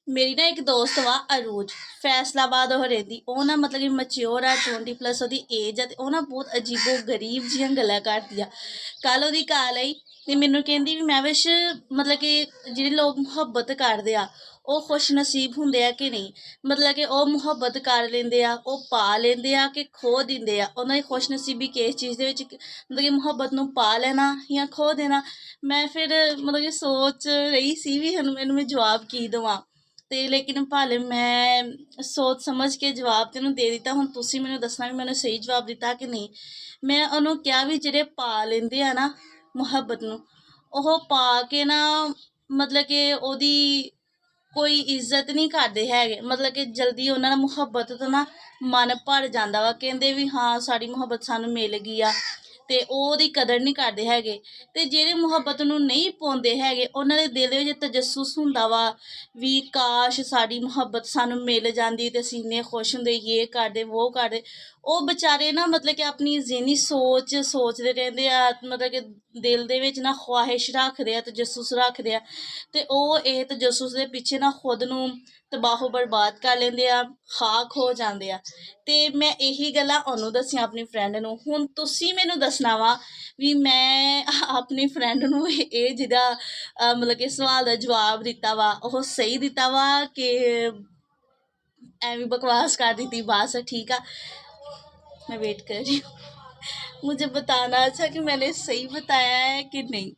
ਮੇਰੀ ਨਾ ਇੱਕ ਦੋਸਤ ਵਾ ਅਰੂਜ, ਫੈਸਲਾਬਾਦ ਉਹ ਰਹਿੰਦੀ। ਉਹ ਨਾ ਮਤਲਬ ਕਿ ਮੈਚਿਓਰ ਆ, 20+ ਉਹਦੀ ਏਜ ਆ, ਤੇ ਉਹ ਨਾ ਬਹੁਤ ਅਜੀਬੋ ਗਰੀਬ ਜਿਹੀਆਂ ਗੱਲਾਂ ਕਰਦੀ ਆ। ਕੱਲ੍ਹ ਉਹਦੀ ਕਾਲ ਆਈ ਤੇ ਮੈਨੂੰ ਕਹਿੰਦੀ ਵੀ ਮੈਂ ਵਿਸ਼ ਮਤਲਬ ਕਿ ਜਿਹੜੇ ਲੋਕ ਮੁਹੱਬਤ ਕਰਦੇ ਆ ਉਹ ਖੁਸ਼ ਨਸੀਬ ਹੁੰਦੇ ਆ ਕਿ ਨਹੀਂ। ਮਤਲਬ ਕਿ ਉਹ ਮੁਹੱਬਤ ਕਰ ਲੈਂਦੇ ਆ, ਉਹ ਪਾ ਲੈਂਦੇ ਆ ਕਿ ਖੋ ਦਿੰਦੇ ਆ। ਉਹਨਾਂ ਦੀ ਖੁਸ਼ ਨਸੀਬੀ ਕਿਸ ਚੀਜ਼ ਦੇ ਵਿੱਚ ਮਤਲਬ ਕਿ ਮੁਹੱਬਤ ਨੂੰ ਪਾ ਲੈਣਾ ਜਾਂ ਖੋ ਦੇਣਾ। ਮੈਂ ਫਿਰ ਮਤਲਬ ਕਿ ਸੋਚ ਰਹੀ ਸੀ ਵੀ ਹੁਣ ਮੈਨੂੰ ਮੈਂ ਜਵਾਬ ਕੀ ਦੇਵਾਂ, ਤੇ ਲੇਕਿਨ ਭਾਲੇ ਮੈਂ ਸੋਚ ਸਮਝ ਕੇ ਜਵਾਬ ਤੈਨੂੰ ਦੇ ਦਿੱਤਾ। ਹੁਣ ਤੁਸੀਂ ਮੈਨੂੰ ਦੱਸਣਾ ਵੀ ਮੈਨੂੰ ਸਹੀ ਜਵਾਬ ਦਿੱਤਾ ਕਿ ਨਹੀਂ। ਮੈਂ ਉਹਨੂੰ ਕਿਹਾ ਵੀ ਜਿਹੜੇ ਪਾ ਲੈਂਦੇ ਆ ਨਾ ਮੁਹੱਬਤ ਨੂੰ, ਉਹ ਪਾ ਕੇ ਨਾ ਮਤਲਬ ਕਿ ਉਹਦੀ ਕੋਈ ਇੱਜ਼ਤ ਨਹੀਂ ਕਰਦੇ ਹੈਗੇ। ਮਤਲਬ ਕਿ ਜਲਦੀ ਉਹਨਾਂ ਦਾ ਮੁਹੱਬਤ ਤੋਂ ਨਾ ਮਨ ਭਰ ਜਾਂਦਾ ਵਾ। ਕਹਿੰਦੇ ਵੀ ਹਾਂ ਸਾਡੀ ਮੁਹੱਬਤ ਸਾਨੂੰ ਮਿਲ ਗਈ ਆ, ਤੇ ਉਹਦੀ ਕਦਰ ਨਹੀਂ ਕਰਦੇ ਹੈਗੇ। ਤੇ ਜਿਹੜੇ ਮੁਹੱਬਤ ਨੂੰ ਨਹੀਂ ਪਾਉਂਦੇ ਹੈਗੇ ਉਹਨਾਂ ਦੇ ਦਿਲ ਵਿੱਚ ਤਜੱਸੁਸ ਹੁੰਦਾ ਵਾ ਵੀ ਕਾਸ਼ ਸਾਡੀ ਮੁਹੱਬਤ ਸਾਨੂੰ ਮਿਲ ਜਾਂਦੀ ਤੇ ਅਸੀਂ ਇੰਨੇ ਖੁਸ਼ ਹੁੰਦੇ, ਇਹ ਕਰਦੇ ਉਹ ਕਰਦੇ। ਉਹ ਵਿਚਾਰੇ ਨਾ ਮਤਲਬ ਕਿ ਆਪਣੀ ਜ਼ਿਹਨੀ ਸੋਚਦੇ ਰਹਿੰਦੇ ਆ, ਮਤਲਬ ਕਿ ਦਿਲ ਦੇ ਵਿੱਚ ਨਾ ਖਵਾਹਿਸ਼ ਰੱਖਦੇ ਆ, ਤਜੱਸੁਸ ਰੱਖਦੇ ਆ, ਤੇ ਉਹ ਇਹ ਤਜੱਸੁਸ ਦੇ ਪਿੱਛੇ ਨਾ ਖੁਦ ਨੂੰ ਤਬਾਹੋ ਬਰਬਾਦ ਕਰ ਲੈਂਦੇ ਆ, ਖਾਕ ਹੋ ਜਾਂਦੇ ਆ। ਤੇ ਮੈਂ ਇਹੀ ਗੱਲਾਂ ਉਹਨੂੰ ਦੱਸੀਆਂ ਆਪਣੀ ਫਰੈਂਡ ਨੂੰ। ਹੁਣ ਤੁਸੀਂ ਮੈਨੂੰ ਦੱਸਣਾ ਵਾ ਵੀ ਮੈਂ ਆਪਣੀ ਫਰੈਂਡ ਨੂੰ ਇਹ ਜਿਹਦਾ ਮਤਲਬ ਕਿ ਸਵਾਲ ਦਾ ਜਵਾਬ ਦਿੱਤਾ ਵਾ ਉਹ ਸਹੀ ਦਿੱਤਾ ਵਾ ਕਿ ਐਵੇਂ बकवास कर दी थी। बस ठीक है, मैं वेट कर रही हूँ। मुझे बताना अच्छा कि मैंने सही बताया है कि नहीं।